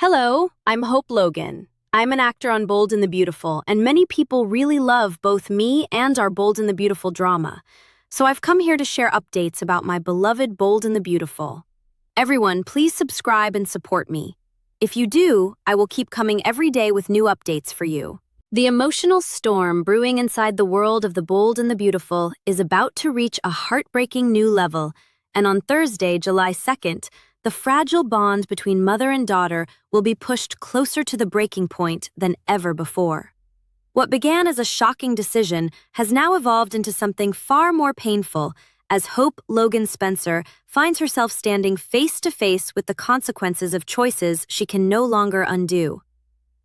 Hello, I'm Hope Logan. I'm an actor on Bold and the Beautiful, and many people really love both me and our Bold and the Beautiful drama. So I've come here to share updates about my beloved Bold and the Beautiful. Everyone, please subscribe and support me. If you do, I will keep coming every day with new updates for you. The emotional storm brewing inside the world of the Bold and the Beautiful is about to reach a heartbreaking new level, and on Thursday, July 2nd, the fragile bond between mother and daughter will be pushed closer to the breaking point than ever before. What began as a shocking decision has now evolved into something far more painful as Hope Logan Spencer finds herself standing face to face with the consequences of choices she can no longer undo.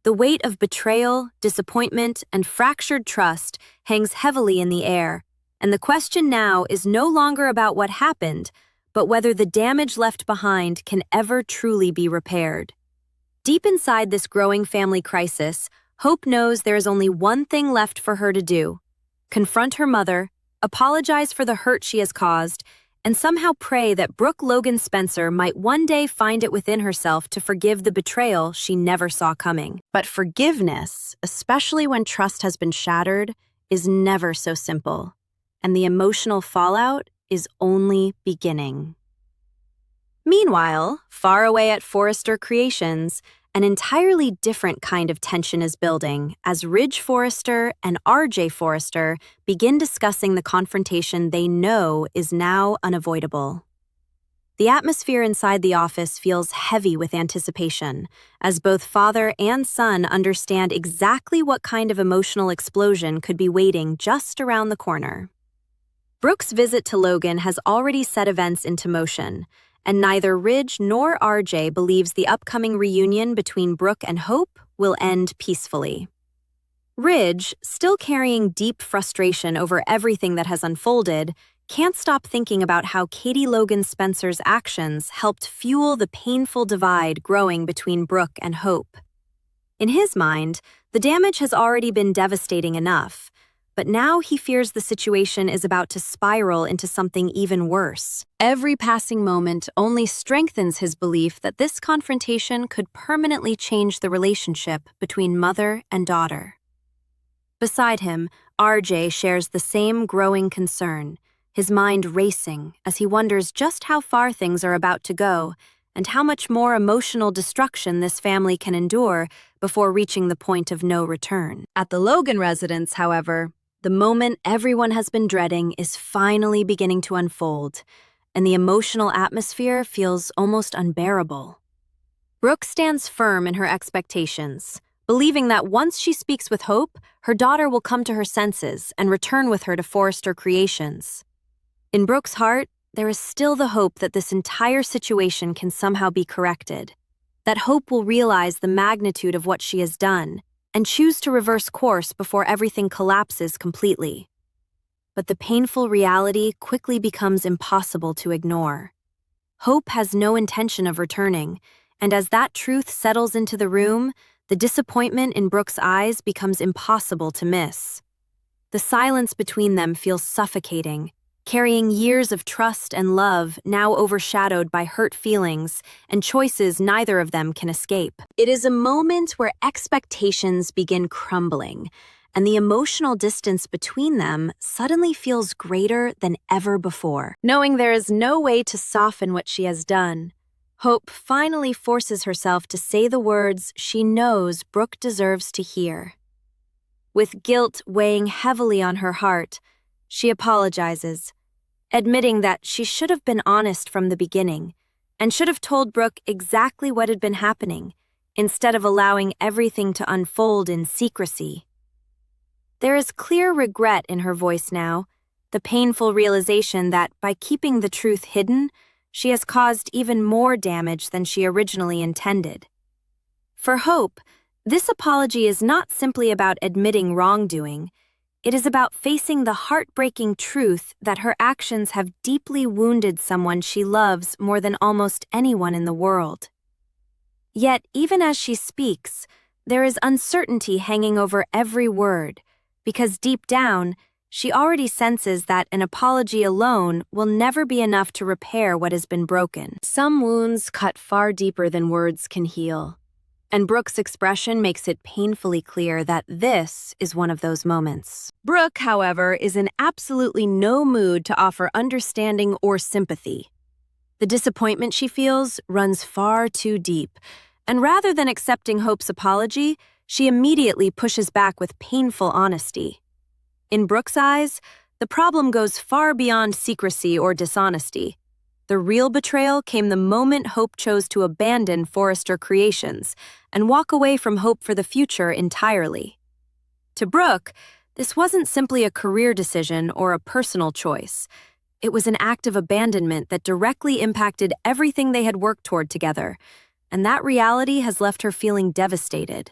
The weight of betrayal, disappointment, and fractured trust hangs heavily in the air, and the question now is no longer about what happened, but whether the damage left behind can ever truly be repaired. Deep inside this growing family crisis, Hope knows there is only one thing left for her to do: confront her mother, apologize for the hurt she has caused, and somehow pray that Brooke Logan Spencer might one day find it within herself to forgive the betrayal she never saw coming. But forgiveness, especially when trust has been shattered, is never so simple, and the emotional fallout is only beginning. Meanwhile, far away at Forrester Creations, an entirely different kind of tension is building as Ridge Forrester and RJ Forrester begin discussing the confrontation they know is now unavoidable. The atmosphere inside the office feels heavy with anticipation, as both father and son understand exactly what kind of emotional explosion could be waiting just around the corner. Brooke's visit to Logan has already set events into motion, and neither Ridge nor RJ believes the upcoming reunion between Brooke and Hope will end peacefully. Ridge, still carrying deep frustration over everything that has unfolded, can't stop thinking about how Katie Logan Spencer's actions helped fuel the painful divide growing between Brooke and Hope. In his mind, the damage has already been devastating enough, but now he fears the situation is about to spiral into something even worse. Every passing moment only strengthens his belief that this confrontation could permanently change the relationship between mother and daughter. Beside him, RJ shares the same growing concern, his mind racing as he wonders just how far things are about to go and how much more emotional destruction this family can endure before reaching the point of no return. At the Logan residence, however, the moment everyone has been dreading is finally beginning to unfold, and the emotional atmosphere feels almost unbearable. Brooke stands firm in her expectations, believing that once she speaks with Hope, her daughter will come to her senses and return with her to Forrester Creations. In Brooke's heart, there is still the hope that this entire situation can somehow be corrected, that Hope will realize the magnitude of what she has done and choose to reverse course before everything collapses completely. But the painful reality quickly becomes impossible to ignore. Hope has no intention of returning, and as that truth settles into the room, the disappointment in Brooke's eyes becomes impossible to miss. The silence between them feels suffocating, carrying years of trust and love now overshadowed by hurt feelings and choices neither of them can escape. It is a moment where expectations begin crumbling, and the emotional distance between them suddenly feels greater than ever before. Knowing there is no way to soften what she has done, Hope finally forces herself to say the words she knows Brooke deserves to hear. With guilt weighing heavily on her heart, she apologizes, admitting that she should have been honest from the beginning and should have told Brooke exactly what had been happening, instead of allowing everything to unfold in secrecy. There is clear regret in her voice now, the painful realization that by keeping the truth hidden, she has caused even more damage than she originally intended. For Hope, this apology is not simply about admitting wrongdoing. It is about facing the heartbreaking truth that her actions have deeply wounded someone she loves more than almost anyone in the world. Yet, even as she speaks, there is uncertainty hanging over every word, because deep down, she already senses that an apology alone will never be enough to repair what has been broken. Some wounds cut far deeper than words can heal, and Brooke's expression makes it painfully clear that this is one of those moments. Brooke, however, is in absolutely no mood to offer understanding or sympathy. The disappointment she feels runs far too deep, and rather than accepting Hope's apology, she immediately pushes back with painful honesty. In Brooke's eyes, the problem goes far beyond secrecy or dishonesty. The real betrayal came the moment Hope chose to abandon Forrester Creations and walk away from hope for the future entirely. To Brooke, this wasn't simply a career decision or a personal choice. It was an act of abandonment that directly impacted everything they had worked toward together, and that reality has left her feeling devastated.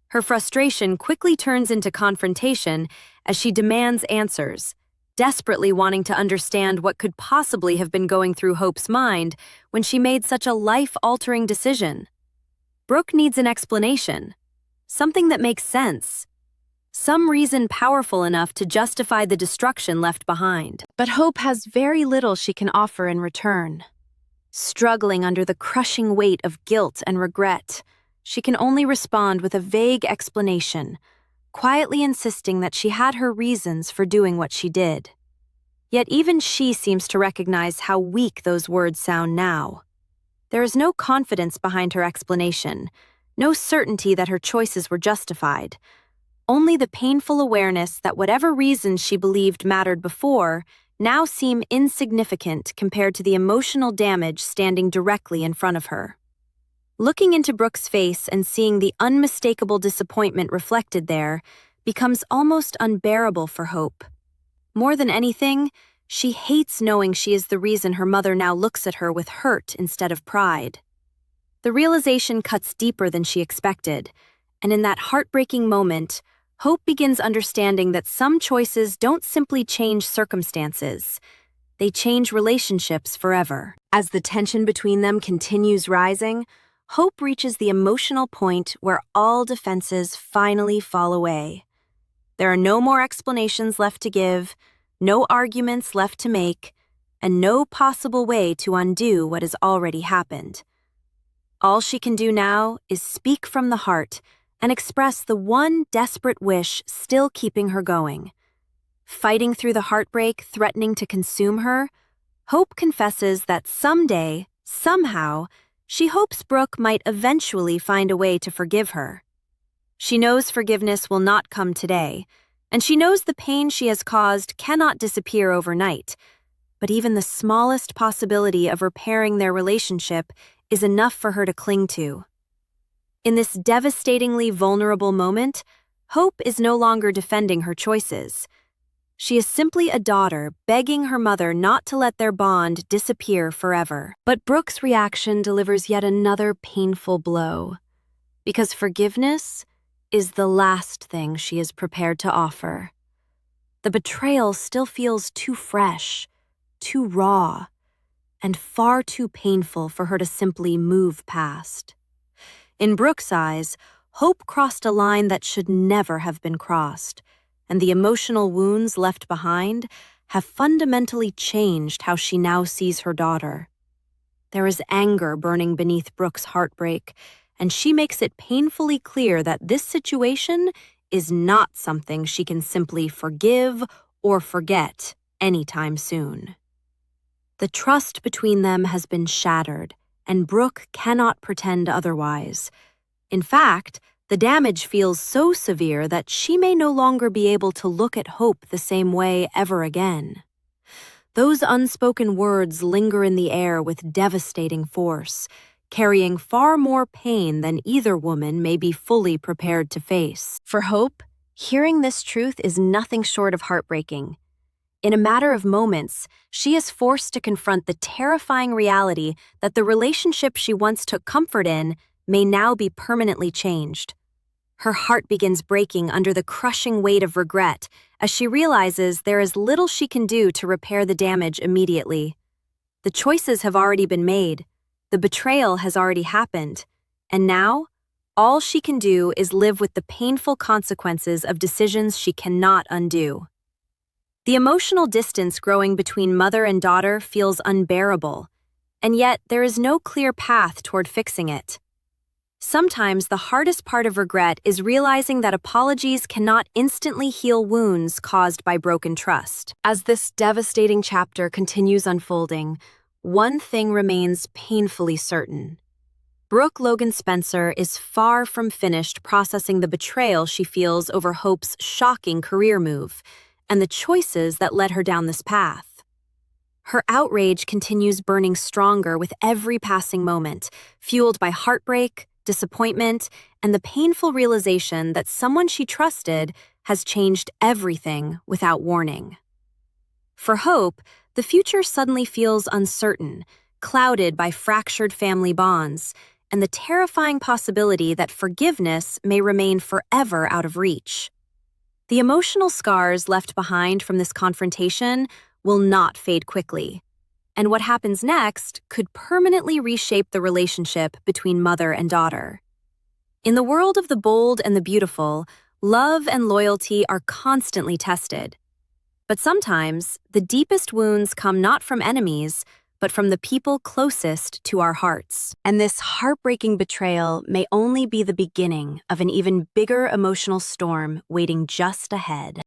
Her frustration quickly turns into confrontation as she demands answers, desperately wanting to understand what could possibly have been going through Hope's mind when she made such a life-altering decision. Brooke needs an explanation, something that makes sense, some reason powerful enough to justify the destruction left behind. But Hope has very little she can offer in return. Struggling under the crushing weight of guilt and regret, she can only respond with a vague explanation, quietly insisting that she had her reasons for doing what she did. Yet even she seems to recognize how weak those words sound now. There is no confidence behind her explanation, no certainty that her choices were justified, only the painful awareness that whatever reasons she believed mattered before now seem insignificant compared to the emotional damage standing directly in front of her. Looking into Brooke's face and seeing the unmistakable disappointment reflected there becomes almost unbearable for Hope. More than anything, she hates knowing she is the reason her mother now looks at her with hurt instead of pride. The realization cuts deeper than she expected, and in that heartbreaking moment, Hope begins understanding that some choices don't simply change circumstances. They change relationships forever. As the tension between them continues rising, Hope reaches the emotional point where all defenses finally fall away. There are no more explanations left to give, no arguments left to make, and no possible way to undo what has already happened. All she can do now is speak from the heart and express the one desperate wish still keeping her going. Fighting through the heartbreak threatening to consume her, Hope confesses that someday, somehow, she hopes Brooke might eventually find a way to forgive her. She knows forgiveness will not come today, and she knows the pain she has caused cannot disappear overnight, but even the smallest possibility of repairing their relationship is enough for her to cling to. In this devastatingly vulnerable moment, Hope is no longer defending her choices. She is simply a daughter begging her mother not to let their bond disappear forever. But Brooke's reaction delivers yet another painful blow, because forgiveness is the last thing she is prepared to offer. The betrayal still feels too fresh, too raw, and far too painful for her to simply move past. In Brooke's eyes, Hope crossed a line that should never have been crossed, and the emotional wounds left behind have fundamentally changed how she now sees her daughter. There is anger burning beneath Brooke's heartbreak, and she makes it painfully clear that this situation is not something she can simply forgive or forget anytime soon. The trust between them has been shattered, and Brooke cannot pretend otherwise. In fact, the damage feels so severe that she may no longer be able to look at Hope the same way ever again. Those unspoken words linger in the air with devastating force, carrying far more pain than either woman may be fully prepared to face. For Hope, hearing this truth is nothing short of heartbreaking. In a matter of moments, she is forced to confront the terrifying reality that the relationship she once took comfort in may now be permanently changed. Her heart begins breaking under the crushing weight of regret as she realizes there is little she can do to repair the damage immediately. The choices have already been made, the betrayal has already happened, and now, all she can do is live with the painful consequences of decisions she cannot undo. The emotional distance growing between mother and daughter feels unbearable, and yet there is no clear path toward fixing it. Sometimes the hardest part of regret is realizing that apologies cannot instantly heal wounds caused by broken trust. As this devastating chapter continues unfolding, one thing remains painfully certain. Brooke Logan Spencer is far from finished processing the betrayal she feels over Hope's shocking career move and the choices that led her down this path. Her outrage continues burning stronger with every passing moment, fueled by heartbreak, disappointment, and the painful realization that someone she trusted has changed everything without warning. For Hope, the future suddenly feels uncertain, clouded by fractured family bonds, and the terrifying possibility that forgiveness may remain forever out of reach. The emotional scars left behind from this confrontation will not fade quickly, and what happens next could permanently reshape the relationship between mother and daughter. In the world of the bold and the beautiful, love and loyalty are constantly tested. But sometimes, the deepest wounds come not from enemies, but from the people closest to our hearts. And this heartbreaking betrayal may only be the beginning of an even bigger emotional storm waiting just ahead.